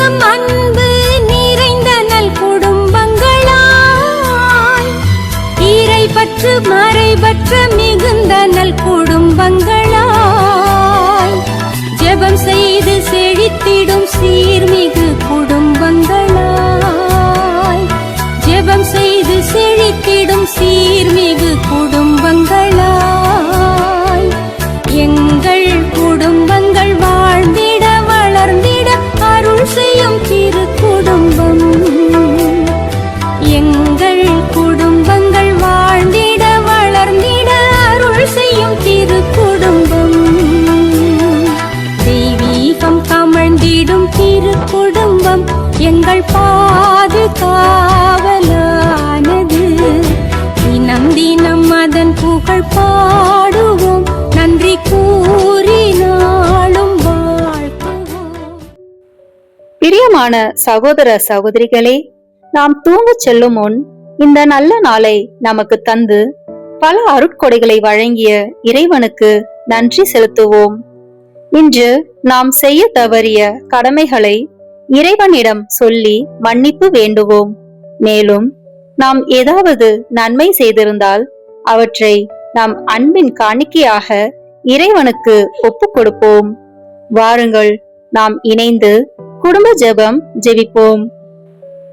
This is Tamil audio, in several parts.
பாசம் அன்பு நிறைந்த நல் குடும்பங்களாய், இறைபற்று மறைபற்ற மிகுந்த நல் குடும்பங்களாய், ஜெபம் செய்து செழித்திடும் சீர்மிகு குடும்பங்களாய், ஜெபம் செய்து செழித்திடும் சீர்மிகு குடும்பங்களாய், எங்கள் குடும்பங்கள் வாழ்ந்திட வளர்ந்திட அருள் செய்யும் திரு குடும்பம், எங்கள் குடும்பங்கள் வாழ்ந்திட வளர்ந்திட அருள் செய்யும் திரு குடும்பம், தெய்வீகம் கமழ்ந்திடும் திரு குடும்பம் எங்கள் பாதுகாவலானது, தினம் தினம் அதன் புகழ் பாடுவோம், நன்றி கூறி நாளும் வாழ்த்துவோம். பிரியமான சகோதர சகோதரிகளே, நாம் தூங்கச் செல்லும் முன் இந்த நல்ல நாளை நமக்கு தந்து பல அருட்கொடைகளை வழங்கிய இறைவனுக்கு நன்றி செலுத்துவோம். இன்று நாம் செய்ய தவறிய கடமைகளை இறைவனிடம் சொல்லி மன்னிப்பு வேண்டுவோம். மேலும் நாம் ஏதாவது நன்மை செய்திருந்தால் அவற்றை நாம் அன்பின் காணிக்கையாக இறைவனுக்கு ஒப்புக் கொடுப்போம். வாருங்கள், நாம் இணைந்து குடும்ப ஜெபம் ஜெபிப்போம்.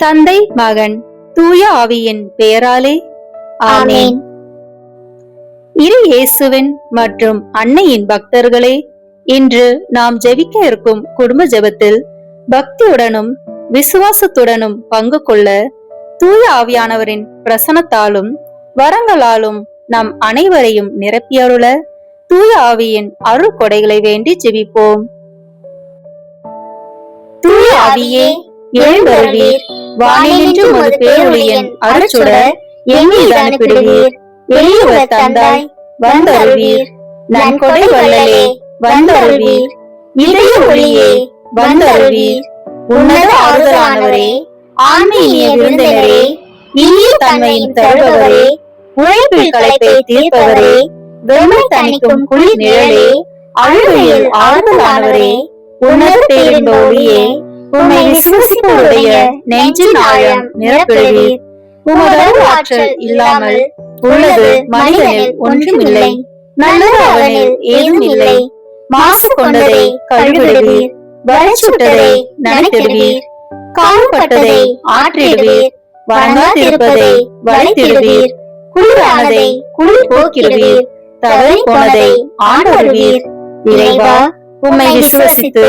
தந்தை மகன் தூய ஆவியின் பெயராலே ஆமென். இரு இயேசுவின் மற்றும் அன்னையின் பக்தர்களே, இன்று நாம் ஜெபிக்க இருக்கும் குடும்ப ஜெபத்தில் பக்தியுடனும் விசுவாசத்துடனும் பங்கு கொள்ள தூய ஆவியானவரின் பிரசனத்தாலும் வரங்களாலும் நம் அனைவரையும் நிரப்பியருள தூய ஆவியின் அருள் கொடைகளை வேண்டி ஜெபிப்போம். தூய ஆவியே எழுந்தருளீர், வானினின்று உமது பேரொளியின் அருட்சுடர் எம்மீது அனுப்பிடுவீர். எளியவர் தந்தாய் வந்தருள்வீர், நன்கொடை வள்ளலே வந்தருள்வீர், இதய ஒளியே வந்தருள்வீர். உன்னத ஆறுதலானவரே, ஆன்மீக விருந்தினரே, இனிய தன்மையின் தருபவரே, உழைப்பில் களைப்பை தீர்ப்பவரே, வெம்மை தணிக்கும் குளிர் நிழலே, அழுகையில் ஆறுதலானவரே, உன்னத பேரின்ப ஒளியே, உம்மை விசுவசிப்பவருடைய நெஞ்சின் ஆழம் நிரப்பிடுவீர். உமது ஆற்றல் இல்லாமல் உள்ளது மனிதனில் ஒன்றுமில்லை, நல்லது அவனில் ஏதும் இல்லை. மாசு கொண்டதை கழுவிடுவீர், வளைச்சுட்டதை நனைத்திடுவீர், கால்பட்டதை ஆற்றிடுவீர், வணங்காதிருப்பதை வளைத்திடுவீர், குளிரானதை குளிர் போக்கிடுவீர், தவறி போனதை ஆண்டருவீர். இறைவா, உம்மை விசுவசித்து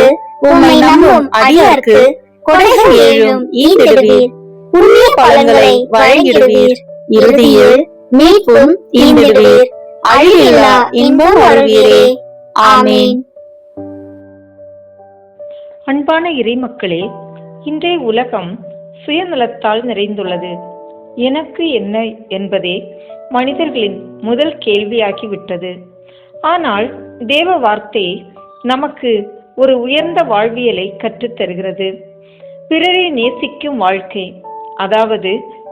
உம்மை நம்பும் அடியார்க்கு கொடைகள் ஏழும் ஈந்திடுவீர், புண்ணிய பலன்களை வழங்கிடுவீர், இறுதியில் மீட்பும் ஈந்திடுவீர், அழிவில்லா இன்பம் அருள்வீரே. ஆமென். அன்பான இறைமக்களே, இன்றைய உலகம் சுயநலத்தால் நிறைந்துள்ளது. எனக்கு என்ன என்பதே மனிதர்களின் முதல் கேள்வியாகிவிட்டது. ஆனால் தேவ வார்த்தை நமக்கு ஒரு உயர்ந்த வாழ்வியலை கற்றுத்தருகிறது. பிறரை நேசிக்கும் வாழ்க்கை, அதாவது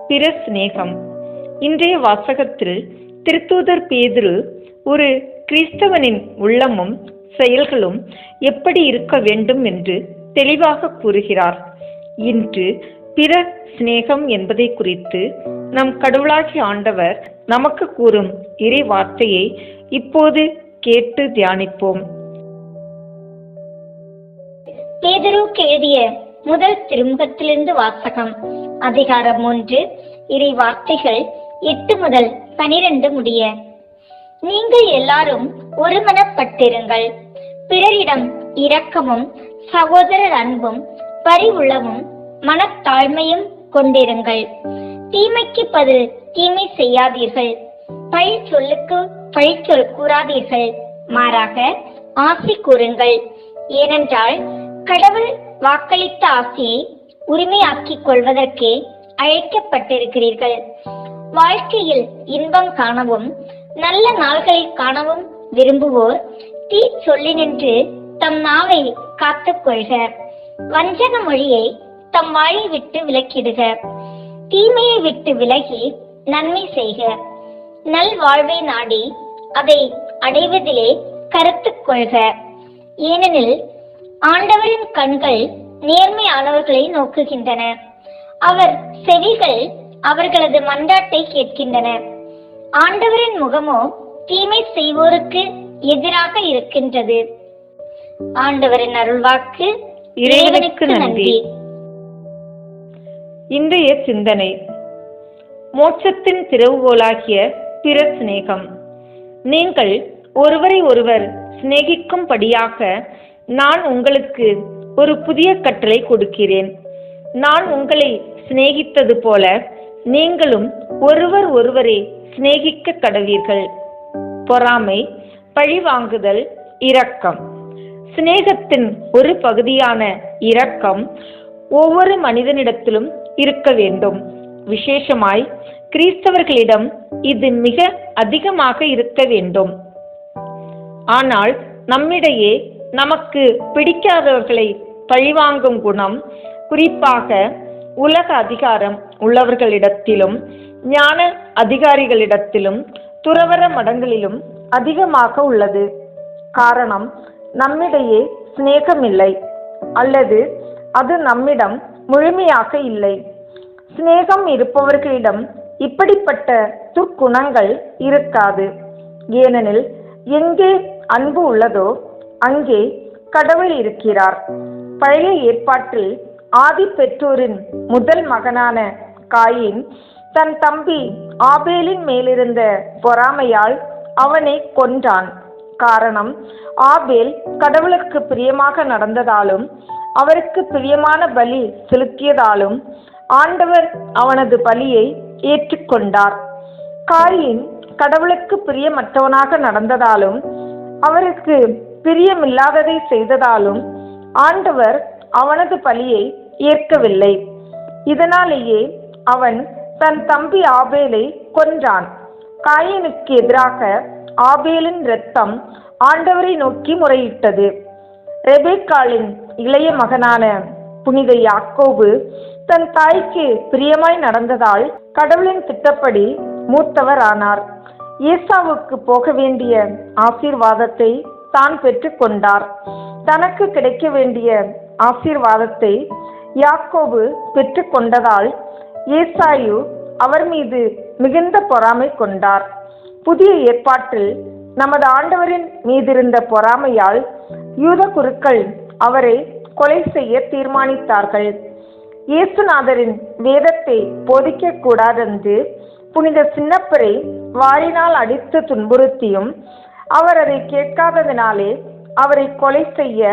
பிற சிநேகம். இன்றைய வாசகத்தில் திருத்தூதர் பேதுரு ஒரு கிறிஸ்தவனின் உள்ளமும் செயல்களும் எப்படி இருக்க வேண்டும் என்று தெளிவாக கூறுகிறார். இன்று பிற சிநேகம் என்பதை குறித்து நம் கடவுளாகிய ஆண்டவர் நமக்கு கூறும் இறை வார்த்தையை இப்போது கேட்டு தியானிப்போம். பேதுருக்கு எழுதிய முதல் திருமுகத்திலிருந்து வாசகம். அதிகாரம் 1, இறை வார்த்தைகள் 8 முதல் 12 முடிய. நீங்கள் எல்லாரும் ஒருமனப்பட்டிருங்கள், பிறரிடம் இரக்கமும் சகோதரர் அன்பும் பரிவுள்ளமும் மனத்தாழ்மையும் கொண்டிருங்கள். தீமைக்கு பதில் தீமை செய்யாதீர்கள், பழி சொல்லுக்கு பழி சொல் கூறாதீர்கள், மாறாக ஆசி கூறுங்கள். ஏனென்றால் கடவுள் வாக்களித்த ஆசியை உரிமையாக்கிக் கொள்வதற்கே அழைக்கப்பட்டிருக்கிறீர்கள். வாழ்க்கையில் இன்பம் காணவும் நல்ல நாள்களை காணவும் விரும்புவோர் தீ சொல்லி நின்று தம் நாவை காத்துக் கொள்க. வஞ்சக மொழியை தம் வாயை விட்டு விலக்கிடுக. தீமையை விட்டு விலகி நன்மை செய்க. நல் வாழ்வை நாடி அதை அடைவதிலே கருத்து கொள்க. ஏனெனில் ஆண்டவரின் கண்கள் நேர்மையானவர்களை நோக்குகின்றன. அவர் செவிகள் அவர்களது மன்றாட்டை கேட்கின்றன. ஆண்டவரின் முகமோ தீமை செய்வோருக்கு எதிராக இருக்கின்றது. ஆண்டவரின் அருள்வாக்கு. இறைவனுக்கு நன்றி. இன்றைய சிந்தனை: மோட்சத்தின் திறவுகோலாகிய பிற சிநேகம். நீங்கள் ஒருவரை ஒருவர் சிநேகிக்கும்படியாக நான் உங்களுக்கு ஒரு புதிய கட்டளை கொடுக்கிறேன். நான் உங்களை சிநேகித்தது போல நீங்களும் ஒருவர் ஒருவரை சிநேகிக்க கடவீர்கள். பொறாமை, பழிவாங்குதல், இரக்கம். சிநேகத்தின் ஒரு பகுதியான இரக்கம் ஒவ்வொரு மனிதனிடத்திலும் இருக்க வேண்டும். விசேஷமாய் கிறிஸ்தவர்களிடம் இது மிக அதிகமாக இருக்க வேண்டும். ஆனால் நம்மிடையே நமக்கு பிடிக்காதவர்களை பழிவாங்கும் குணம் குறிப்பாக உலக அதிகாரம் உள்ளவர்களிடத்திலும் ஞான அதிகாரிகளிடத்திலும் துறவற மடங்களிலும் அதிகமாக உள்ளது. காரணம், நம்மிடையே சிநேகம் இல்லை, அல்லது அது நம்மிடம் முழுமையாக இல்லை. சிநேகம் இருப்பவர்களிடம் இப்படிப்பட்ட துர்க்குணங்கள் இருக்காது. ஏனெனில் எங்கே அன்பு உள்ளதோ அங்கே கடவுள் இருக்கிறார். பழைய ஏற்பாட்டில் ஆதி பெற்றோரின் முதல் மகனான காயின் தன் தம்பி ஆபேலின் மேலிருந்த பொறாமையால் அவனை கொன்றான். காரணம், ஆபேல் கடவுளுக்கு பிரியமாக நடந்ததாலும் அவருக்கு பிரியமான பலி செலுத்தியதாலும் ஆண்டவர் அவனது பலியை ஏற்றுக்கொண்டார். காயின் கடவுளுக்கு பிரியமற்றவனாக நடந்ததாலும் அவருக்கு பிரியமில்லாததை செய்ததாலும் ஆண்டவர் அவனது பலியை ஏற்கவில்லை. இதனாலேயே அவன் தன் தம்பி ஆபேலை கொன்றான். காயினுக்கு எதிராக ஆபேலின் இரத்தம் ஆண்டவரை நோக்கி முறையிட்டது. ரெபேக்காளின் இளைய மகனான புனித யாக்கோபு தன் தாய்க்கு பிரியமாய் நடந்ததால் கடவுளின் திட்டப்படி மூத்தவர் ஆனார். ஏசாவுக்கு போக வேண்டிய ஆசீர்வாதத்தை தான் பெற்று கொண்டார். தனக்கு கிடைக்க வேண்டிய ஆசீர்வாதத்தை யாக்கோபு பெற்று கொண்டதால் ஏசாயு அவர் மீது மிகுந்த பொறாமை கொண்டார். புதிய ஏற்பாட்டில் நமது ஆண்டவரின் மீதிருந்த பொறாமையால் யூத குருக்கள் அவரை கொலை செய்ய தீர்மானித்தார்கள். இயேசுநாதரின் வேதத்தை போதிக்க கூடாதென்று புனித சின்னப்பரை வாளினால் அடித்து துன்புறுத்தியும் அவர் அதை கேட்காததினாலே அவரை கொலை செய்ய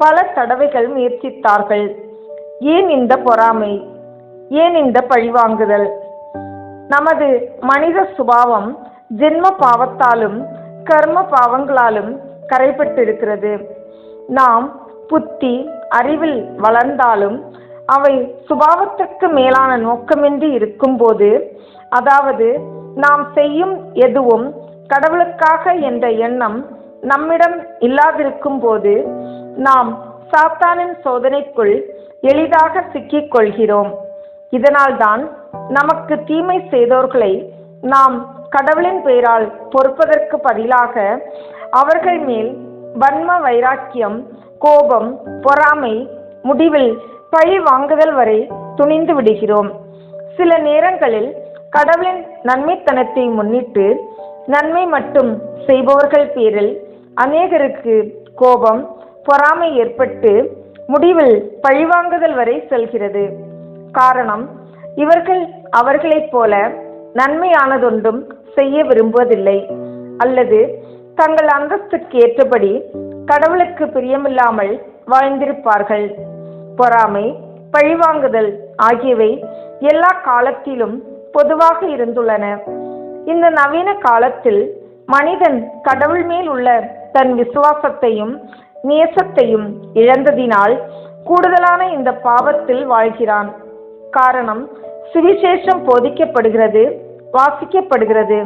பல தடவைகள் முயற்சித்தார்கள். ஏன் இந்த பொறாமை? ஏன் இந்த பழிவாங்குதல்? நமது மனித சுபாவம் ஜென்ம பாவத்தாலும் கர்ம பாவங்களாலும் கரைப்பட்டிருக்கிறது. நாம் புத்தி அறிவில் வளர்ந்தாலும் அவை சுபாவத்திற்கு மேலான நோக்கமின்றி இருக்கும்போது, அதாவது நாம் செய்யும் எதுவும் கடவுளுக்காக என்ற எண்ணம் நம்மிடம் இல்லாதிருக்கும் போது நாம் சாத்தானின் சோதனைக்குள் எளிதாக சிக்கிக் கொள்கிறோம். இதனால்தான் நமக்கு தீமை செய்தோர்களை நாம் கடவுளின் பெயரால் பொறுப்பதற்கு பதிலாக அவர்கள் மேல் வன்ம வைராக்கியம், கோபம், பொறாமை, முடிவில் பழி வாங்குதல் வரை துணிந்து விடுகிறோம். சில நேரங்களில் கடவுளின் நன்மைத்தனத்தை முன்னிட்டு நன்மை மட்டும் செய்பவர்கள் பேரில் அநேகருக்கு கோபம், பொறாமை ஏற்பட்டு முடிவில் பழிவாங்குதல் வரை செல்கிறது. காரணம், இவர்கள் அவர்களைப் போல நன்மையானதொன்றும் செய்ய விரும்புவதில்லை, அல்லது தங்கள் அந்தஸ்துக்கு ஏற்றபடி கடவுளுக்கு பிரியமில்லாமல் வாழ்ந்திருப்பார்கள். பொறாமை, பழிவாங்குதல் ஆகியவை எல்லா காலத்திலும் பொதுவாக இருந்துள்ளன. இந்த நவீன காலத்தில் மனிதன் கடவுள் மேல் உள்ள தன் விசுவாசத்தையும் நேசத்தையும் இழந்ததினால் கூடுதலான இந்த பாவத்தில் வாழ்கிறான். காரணம், சுவிசேஷம் போதிக்கப்படுகிறது, வாசிக்கப்படுகிறது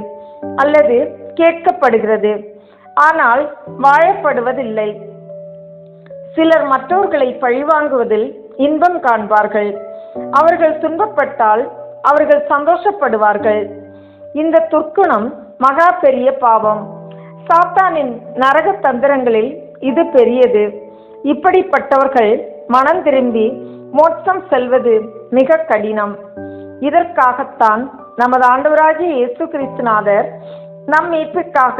அல்லது கேட்கப்படுகிறது, ஆனால் வாழப்படுவதில்லை. சிலர் மற்றவர்களை பழிவாங்குவதில் இன்பம் காண்பார்கள். அவர்கள் துன்பப்பட்டால் அவர்கள் சந்தோஷப்படுவார்கள். இந்த துர்க்குணம் மகா பெரிய பாவம். சாத்தானின் நரக தந்திரங்களில் இது பெரியது. இப்படிப்பட்டவர்கள் மனம் திரும்பி மோட்சம் செல்வது மிக கடினம். இதற்காகத்தான் நமது ஆண்டவராகிய இயேசு கிறிஸ்துநாதர் நம் மீட்புக்காக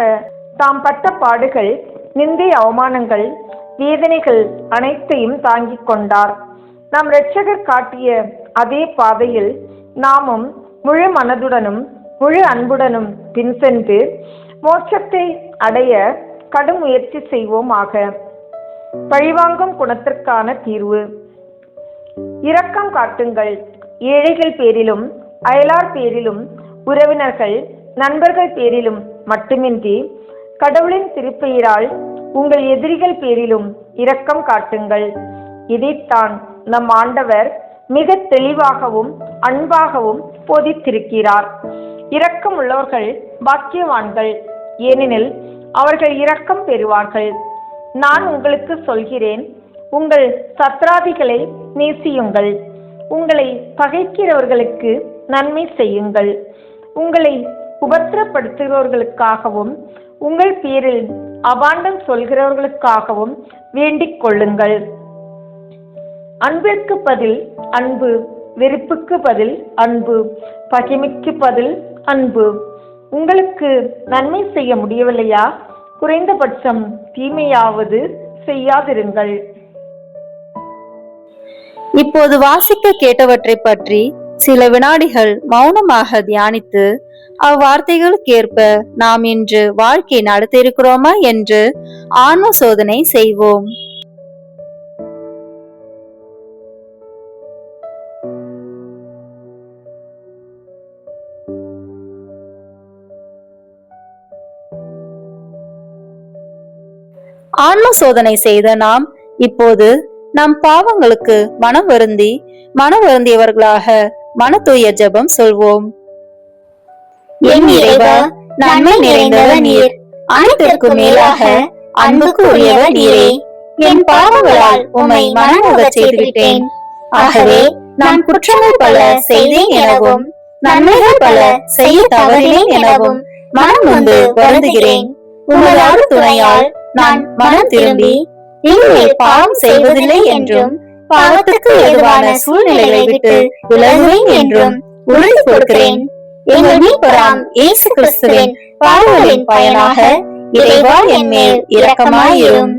தாம் பட்ட பாடுகள், நிந்தை, அவமானங்கள், வேதனைகள் அனைத்தையும் தாங்கிக் கொண்டார். நம் இரட்சகர் காட்டிய அதே பாதையில் நாமும் முழு மனதுடனும் முழு அன்புடனும் பின் சென்று மோட்சத்தை அடைய கடும் முயற்சி செய்வோமாக. பழிவாங்கும் குணத்திற்கான தீர்வு. இரக்கம் காட்டுங்கள். ஏழைகள் பேரிலும் அயலார் பேரிலும் உறவினர்கள் நண்பர்கள் பேரிலும் மட்டுமின்றி கடவுளின் திருப்பெயரால் உங்கள் எதிரிகள் பேரிலும் இரக்கம் காட்டுங்கள். இதைத்தான் நம் ஆண்டவர் மிக தெளிவாகவும் அன்பாகவும் போதித்திருக்கிறார். இரக்கம் உள்ளவர்கள் பாக்கியவான்கள், ஏனெனில் அவர்கள் இரக்கம் பெறுவார்கள். நான் உங்களுக்கு சொல்கிறேன், உங்கள் சத்ராதிகளை நேசியுங்கள், உங்களை பகைக்கிறவர்களுக்கு நன்மை செய்யுங்கள், உங்களை உபத்திரப்படுத்துகிறவர்களுக்காகவும் உங்கள் பேரில் அபாண்டம் சொல்கிறவர்களுக்காகவும் வேண்டிக் கொள்ளுங்கள். அன்பிற்கு பதில் அன்பு, வெறுப்புக்கு பதில் அன்பு, பகைமைக்கு பதில் அன்பு. உங்களுக்கு நன்மை செய்ய முடியவில்லையா? குறைந்தபட்சம் தீமையாவது செய்யாதிருங்கள். இப்போது வாசிக்க கேட்டவற்றை பற்றி சில வினாடிகள் மௌனமாக தியானித்து அவ்வார்த்தைகளுக்கேற்ப நாம் இன்று வாழ்க்கை நடத்தியிருக்கிறோமா என்று ஆன்ம சோதனை செய்வோம். ஆன்ம சோதனை செய்த நாம் இப்போது நம் பாவங்களுக்கு மனம் வருந்தியவர்களாக மன தூய ஜெபம் சொல்வோம். என் இறைவா, நன்மை நிறைந்தவர் நீர், அனைத்திற்கும் மேலாக அன்புக்கு உரியவர் நீரே. என் பாவங்களால் உம்மை மனமுகச் செய்துவிட்டேன். ஆகவே நான் குற்றங்கள் பல செய்தேன் எனவும் நன்மைகள் பல செய்ய தவறினேன் எனவும் மனம் வந்து வருந்துகிறேன். உமது அருள் துணையால் நான் மனம் திரும்பி இனிமேல் பாவம் செய்வதில்லை என்றும் பாவத்துக்கு ஏதுவான சூழ்நிலைகளை விட்டு விலகுவேன் என்றும் உறுதி கொடுக்கிறேன். எங்கள் மீட்பராம் இயேசு கிறிஸ்துவின் பாடுகளின் பயனாக இறைவா என் மேல் இரக்கமாயிரும்.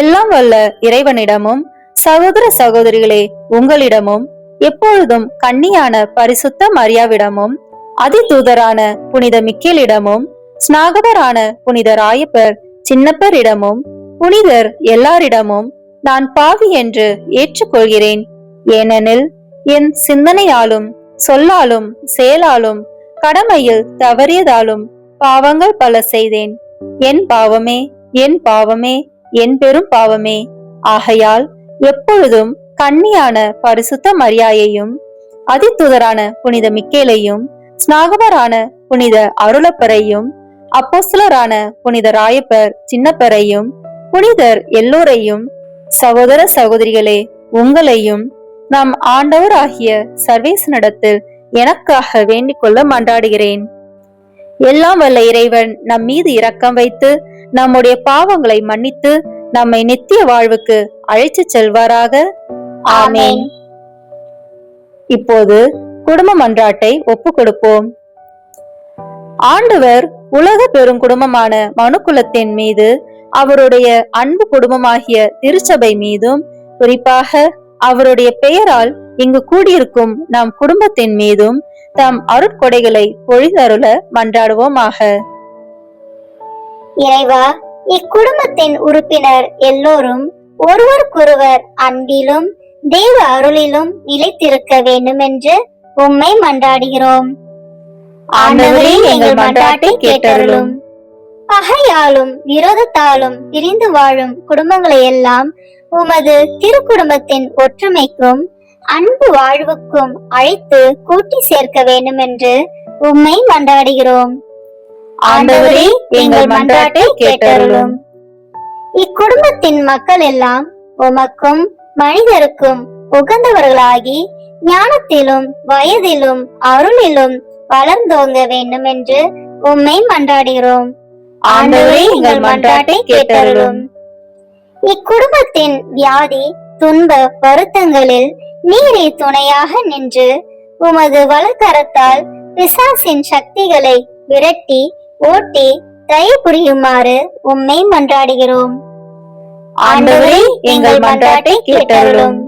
எல்லாம் வல்ல இறைவனிடமும் சகோதர சகோதரிகளே உங்களிடமும் எப்பொழுதும் கன்னியான பரிசுத்த மரியாவிடமும் அதிதூதரான புனித மிக்கேலிடமும் ஸ்நாகபரான புனித ராயப்பர் சின்னப்பரிடமும் புனிதர் எல்லாரிடமும் நான் பாவி என்று ஏற்றுக்கொள்கிறேன். ஏனெனில் என் சிந்தனையாலும் சொல்லாலும் செயலாலும் கடமையில் தவறியதாலும் பாவங்கள் பல செய்தேன். என் பாவமே, என் பாவமே, என் பெரும் பாவமே. ஆகையால் எப்பொழுதும் கன்னியான பரிசுத்த மரியாயையும் அதிதூதரான புனித மிக்கேலையும் ஸ்நாகபரான புனித அருளப்பரையும் அப்போஸ்தலரான புனித ராயப்பர் சின்னப்பரையும் புனிதர் எல்லோரையும் சகோதர சகோதரிகளே உங்களையும் நம் ஆண்டவர் ஆகிய சர்வேசனிடத்தில் எனக்காக வேண்டிக் கொள்ள மன்றாடுகிறேன். எல்லாம் வல்ல இறைவன் நம் மீது இரக்கம் வைத்து நம்முடைய பாவங்களை மன்னித்து நம்மை நித்திய வாழ்வுக்கு அழைத்து செல்வாராக. ஆமேன். இப்போது குடும்ப மன்றாட்டை ஒப்பு கொடுப்போம். ஆண்டவர் உலக பெரும் குடும்பமான மனுக்குலத்தின் மீது, அவருடைய அன்பு குடும்பமாகிய திருச்சபை மீதும், குறிப்பாக அவருடைய பெயரால் இங்கு கூடியிருக்கும் நம் குடும்பத்தின் மீதும் தம் அருட்கொடைகளை பொழிதருள மன்றாடுவோமாக. இறைவா, இக்குடும்பத்தின் உறுப்பினர் எல்லோரும் ஒருவருக்கொருவர் அன்பிலும் தேவ அருளிலும் நிலைத்திருக்க வேண்டும் என்று உம்மை மன்றாடுகிறோம். ஆண்டவரே, எங்கள் மன்றாட்டை கேட்டருளும். பகையாலும் விரோதத்தாலும் பிரிந்து வாழும் குடும்பங்களை எல்லாம் உமது திருக்குடும்பத்தின் ஒற்றுமைக்கும் அன்பு வாழ்வுக்கும் அழைத்து கூட்டி சேர்க்க வேண்டும் என்று உம்மை மன்றாடுகிறோம். ஆண்டவரே, எங்கள் மன்றாட்டை கேட்டருளும். இக்குடும்பத்தின் மக்கள் எல்லாம் உமக்கும் மனிதருக்கும் உகந்தவர்களாகி ஞானத்திலும் வயதிலும் அருளிலும் வளர்ந்தோங்க வேண்டும் என்று உம்மை மன்றாடுகிறோம். ஆண்டவரே, எங்கள் மன்றாட்டை கேட்டருளும். இக்குடும்பத்தின் வியாதி துன்ப வருத்தங்களில் நீரே துணையாக நின்று உமது வலக்கரத்தால் பிசாசின் சக்திகளை விரட்டி ஓட்டி தயை புரியுமாறு உம்மை மன்றாடுகிறோம். ஆண்டவரே, எங்கள் மன்றாட்டை கேட்டருளும்.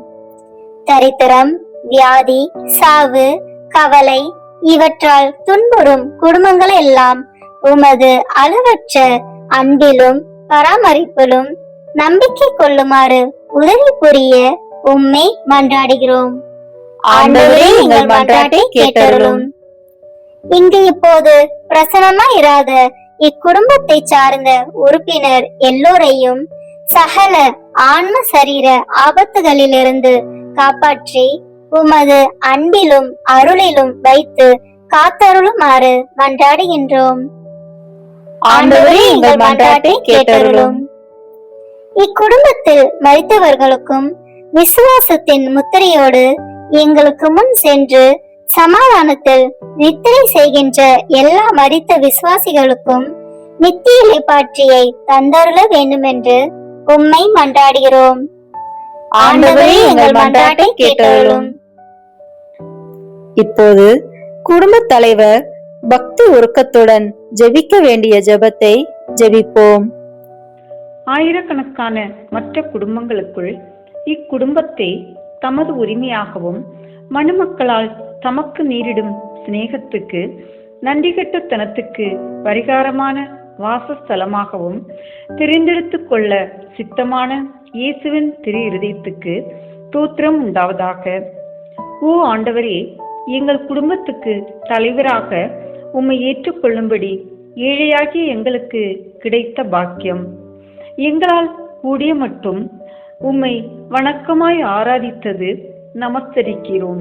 தரித்திரம், வியாதி, சாவு, கவலை இவற்றால் துன்புறும் குடும்பங்கள் எல்லாம் உமது அளவற்ற அன்பிலும் பராமரிப்பிலும் நம்பிக்கை கொள்ளுமாறு உதவி புரிய உம்மை மன்றாடுகிறோம். ஆண்டவரே, எங்கள் மன்றாட்டை கேட்டருளும். இங்கு இப்போது பிரசனமாயிராத இக்குடும்பத்தை சார்ந்த உறுப்பினர் எல்லோரையும் சகல ஆன்ம சரீர ஆபத்துகளிலிருந்து காப்பாற்றி உமது அன்பிலும் அருளிலும் வைத்து காத்தருளுமாறு மன்றாடுகின்றோம். ஆண்டவரே, எங்கள் மன்றாட்டை கேட்டருளும். இக்குடும்பத்தில் மரித்தவர்களுக்கும் விசுவாசத்தின் முத்திரையோடு எங்களுக்கு முன் சென்று சமாதானத்தில் நித்திரை செய்கின்ற எல்லா மரித்த விசுவாசிகளுக்கும் நித்திய இளைப்பாற்றியை தந்தருள வேண்டுமென்று உம்மை மன்றாடுகிறோம். ஆண்டவரே, எங்கள் மன்றாட்டை கேட்டருளும். இப்போது குடும்ப தலைவர் பக்தி உருக்கத்துடன் ஜெபிக்க வேண்டிய ஜெபத்தை ஜெபிப்போம். ஆயிரக்கணக்கான மற்ற குடும்பங்களுக்குள் இக்குடும்பத்தை தமது உரிமையாகவும் மணமக்களால் தமக்கு நேரிடும் சிநேகத்துக்கு நன்றிகெட்டத்தனத்துக்கு பரிகாரமான வாசஸ்தலமாகவும் தெரிந்தெடுத்து கொள்ள சித்தமான இயேசுவின் திரு இருதயத்துக்கு தோத்திரம் உண்டாவதாக. ஓ ஆண்டவரே, எங்கள் குடும்பத்துக்கு தலைவராக உம்மை ஏற்றுக்கொள்ளும்படி ஏழையாகிய எங்களுக்கு கிடைத்த பாக்கியம். எங்களால் கூடிய மட்டும் உம்மை வணக்கமாய் ஆராதித்தது நமஸ்கரிக்கிறோம்.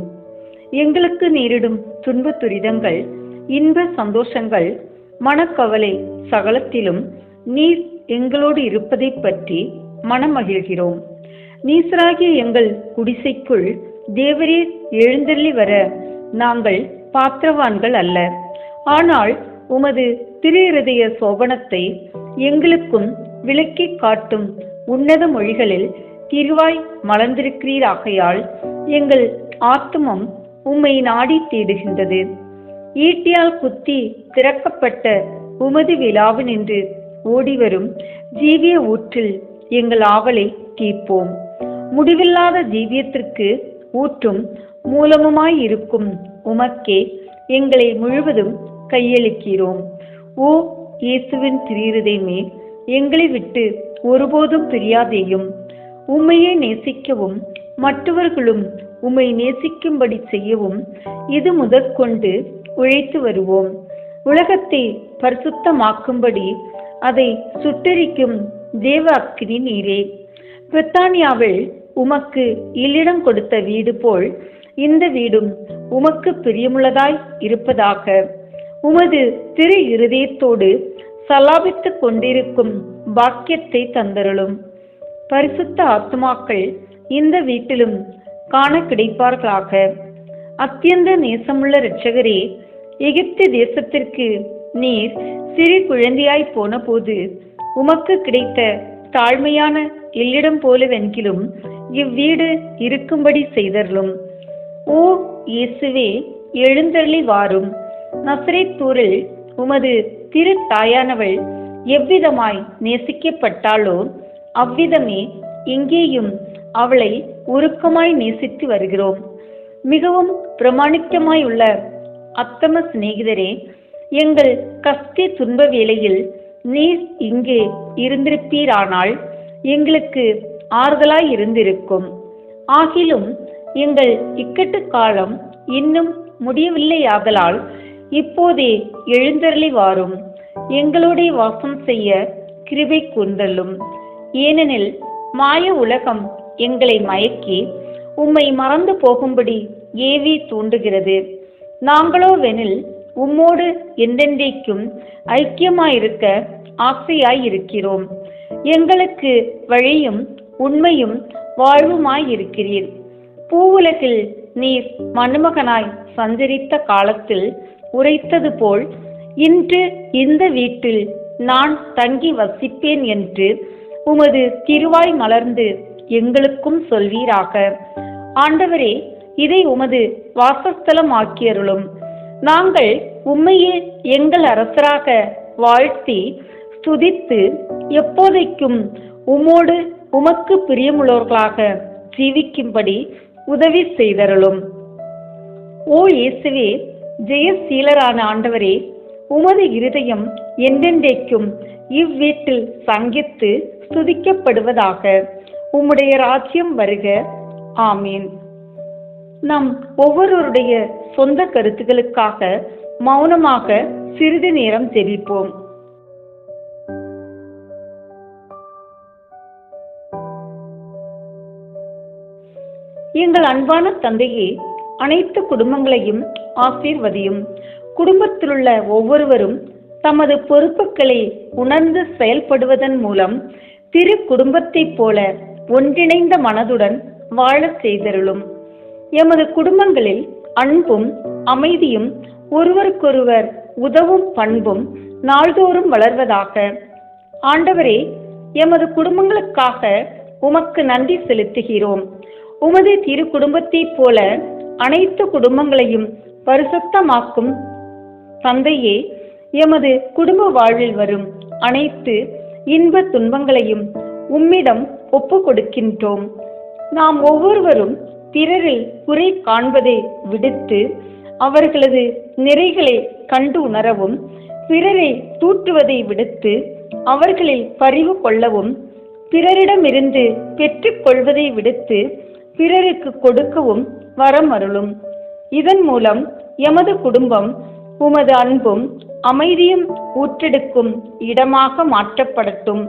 எங்களுக்கு நேரிடும் துன்ப துரிதங்கள், இன்ப சந்தோஷங்கள், மனக்கவலை சகலத்திலும் நீர் எங்களோடு இருப்பதை பற்றி மனமகிழ்கிறோம். நீசராகிய எங்கள் குடிசைக்குள் தேவரே எழுந்தள்ளி வர நாங்கள் பாத்திரவான்கள் அல்ல. ஆனால் உமது திரு இருதய சோபனத்தை எங்களுக்கும் விளக்கி காட்டும் உன்னத மொழிகளில் திருவாய் மலர்ந்திருக்கிறீராகையால் எங்கள் ஆத்துமம் உம்மை நாடி தேடுகின்றது. ஈட்டியால் குத்தி திறக்கப்பட்ட உமது விழாவினின்று ஓடிவரும் ஜீவிய ஊற்றில் எங்கள் ஆவலை தீர்ப்போம். முடிவில்லாத ஜீவியத்திற்கு ஊற்றும் மூலமுமாயிருக்கும் உமக்கே எங்களை முழுவதும் கையளிக்கிறோம். ஓ இயேசுவின் திருஇருதயமே, எங்களை விட்டு ஒருபோதும் பிரியாதேயும். உம்மையே நேசிக்கவும் மற்றவர்களும் உம்மை நேசிக்கும்படி செய்யவும் இது முதற்கொண்டு உழைத்து வருவோம். உலகத்தை பரிசுத்தமாக்கும்படி அதை சுட்டெரிக்கும் தேவ அக்கினி நீரே. பிரித்தானியாவில் உமக்கு இல்லிடம் கொடுத்த வீடு போல் இந்த வீடும் உமக்கு பிரியமுள்ளதாய் இருப்பதாக. உமது திரு இருதயத்தோடு சலாபித்துக் கொண்டிருக்கும் பாக்கியத்தை தந்தருளும். பரிசுத்த ஆத்துமாக்கள் இந்த வீட்டிலும் காண கிடைப்பார்களாக. அத்தியந்த நேசமுள்ள இரட்சகரே, எகிப்து தேசத்திற்கு நீர் சிறு குழந்தையாய் போன போது உமக்கு கிடைத்த தாழ்மையான இல்லிடம் போலவென்கிலும் இவ்வீடு இருக்கும்படி செய்தருளும். ஓ இயேசுவே, எழுந்தருளி வாரும். நசரேத்தூரில் உமது திரு தாயானவள் எவ்விதமாய் நேசிக்கப்பட்டாளோ அவ்விதமே இங்கேயும் அவளை உருக்கமாய் நேசித்து வருகிறோம். மிகவும் பிரமாணிக்கமாய் உள்ள அத்தம சிநேகிதரே, எங்கள் கஷ்ட துன்ப வேளையில் நீர் இங்கே இருந்திருப்பீரானால் எங்களுக்கு ஆறுதலாய் இருந்திருக்கும். ஆகிலும் எங்கள் இக்கட்டு காலம் இன்னும் முடியவில்லையாதலால் இப்போதே எழுந்தருளி வாரும். எங்களோட வாசம் செய்ய கிருபை கூர்ந்தள்ளும். ஏனெனில் மாய உலகம் எங்களை மயக்கி உம்மை மறந்து போகும்படி ஏவி தூண்டுகிறது. நாங்களோ வெனில் உம்மோடு என்றென்றைக்கும் ஐக்கியமாயிருக்க ஆசையாயிருக்கிறோம். எங்களுக்கு வழியும் உண்மையும் வாழ்வுமாயிருக்கிறீர். பூவுலகில் நீர் மணமகனாய் சஞ்சரித்த காலத்தில் உரைத்தது போல் இன்று இந்த வீட்டில் நான் தங்கி வசிப்பேன் என்று உமது திருவாய் மலர்ந்து எங்களுக்கும் சொல்வீராக. ஆண்டவரே, இதை உமது வாசஸ்தலம் ஆக்கியருளும். நாங்கள் உம்மையே எங்கள் அரசராக வாழ்த்தி ஸ்துதித்து எப்போதைக்கும் உமோடு உமக்கு பிரியமுள்ளவர்களாக ஜீவிக்கும்படி உதவி செய்தருளும். ஓ இயேசுவே, ஜெயசீலரான ஆண்டவரே, உமது இருதயம் என்றென்றைக்கும் இவ்வீட்டில் சங்கித்து ஸ்துதிக்கப்படுவதாக. உம்முடைய ராஜ்யம் வருக. ஆமீன். நம் ஒவ்வொருவருடைய சொந்த கருத்துக்களுக்காக மௌனமாக சிறிது நேரம் ஜெபிப்போம். எங்கள் அன்பான தந்தையே, அனைத்து குடும்பங்களையும் ஆசீர்வதியும். குடும்பத்திலுள்ள ஒவ்வொருவரும் தமது பொறுப்புகளை உணர்ந்து செயல்படுவதன் மூலம் திரு குடும்பத்தைப் போல ஒன்றிணைந்த மனதுடன் வாழச் செய்தருளும். எமது குடும்பங்களில் அன்பும் அமைதியும் ஒருவருக்கொருவர் உதவும் பண்பும் நாள்தோறும் வளர்வதாக. ஆண்டவரே, எமது குடும்பங்களுக்காக உமக்கு நன்றி செலுத்துகிறோம். உமது திரு குடும்பத்தைப் போல அனைத்து குடும்பங்களையும் பரிசுத்தமாக்கும் தந்தையே, எமது குடும்ப வாழ்வில் வரும் அனைத்து இன்ப துன்பங்களையும் உம்மிடம் ஒப்பு கொடுக்கின்றோம். நாம் ஒவ்வொருவரும் பிறரில் குறை காண்பதை விடுத்து அவர்களது நிறைகளை கண்டு உணரவும், பிறரை தூற்றுவதை விடுத்து அவர்களில் பரிவு கொள்ளவும், பிறரிடமிருந்து பெற்றுக் கொள்வதை விடுத்து பிறருக்கு கொடுக்கவும் வரம் அருளும். இதன் மூலம் எமது குடும்பம் உமது அன்பும் அமைதியும் ஊற்றெடுக்கும் இடமாக மாற்றப்படட்டும்.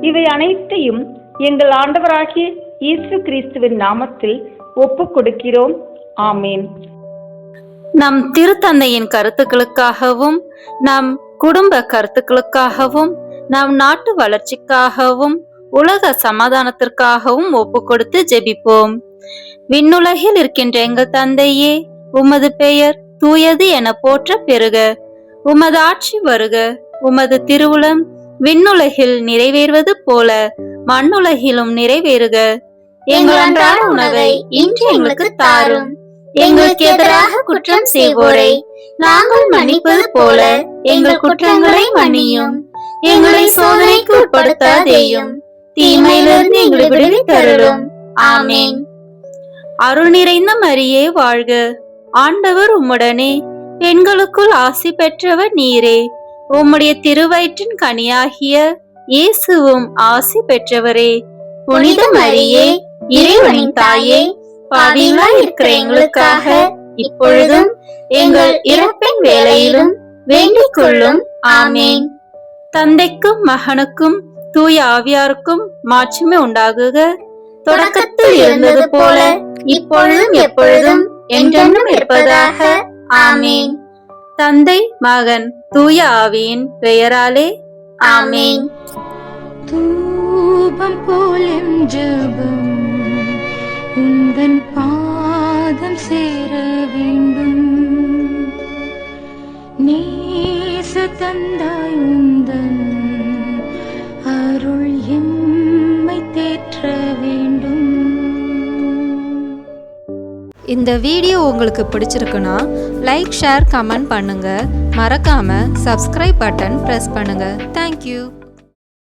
இவை அனைத்தையும் எங்கள் ஆண்டவராகிய இயேசு கிறிஸ்துவின் நாமத்தில் ஒப்புக் கொடுக்கிறோம். ஆமீன். நம் திருத்தந்தையின் கருத்துக்களுக்காகவும், நம் குடும்ப கருத்துக்களுக்காகவும், நம் நாட்டு வளர்ச்சிக்காகவும், உலக சமாதானத்திற்காகவும் ஒப்பு கொடுத்து ஜெபிப்போம். விண்ணுலகில் இருக்கின்ற எங்கள் தந்தையே, உமது பெயர் தூயது என போற்ற பெறுக. உமது ஆட்சி வருக. உமது திருவுளம் விண்ணுலகில் நிறைவேறுவது போல மண்ணுலகிலும் நிறைவேறுக. எங்கள் அன்றாட உணவை இன்று எங்களுக்கு தாரும். எங்களுக்கு எதிராக குற்றம் செய்வோரை நாங்கள் மன்னிப்பது போல எங்கள் குற்றங்களை மன்னியும். எங்களை சோதனைக்கு உட்படுத்தாதேயும், தீமையிலிருந்து எங்களை விடுவித்தருளும். ஆமீன். அருள் நிறைந்த மரியே வாழ்க. ஆண்டவர் உம்முடனே, பெண்களுக்குள் ஆசி பெற்றவர் நீரே. உம்முடைய திருவயிற்றின் கனியாகிய இயேசுவும் ஆசி பெற்றவரே. புனித மரியே, இறைவனின் தாயே, பாவிகளாய் இருக்கிற எங்களுக்காக இப்பொழுதும் எங்கள் இறப்பின் வேளையிலும் வேண்டிக் கொள்ளும். ஆமீன். தந்தைக்கும் மகனுக்கும் தூய ஆவியாருக்கும் மாட்சிமை உண்டாகுக. தொடக்கத்தில் இருந்தது போல இப்பொழுதும் எப்பொழுதும் என்றென்றும் இருப்பதாக. ஆமீன். தந்தை, மகன், தூய ஆவியின் பெயராலே ஆமீன். தூபம் போலும் ஜெபம் உந்தன் பாதம் சேர வேண்டும். நேச தந்தாய் உந்தன் அருள் எம்மை தேற்ற வேண்டும். இந்த வீடியோ உங்களுக்கு பிடிச்சிருக்குன்னா லைக், ஷேர், கமெண்ட் பண்ணுங்க. மறக்காம சப்ஸ்கிரைப் பட்டன் பிரஸ் பண்ணுங்க. தேங்க்யூ.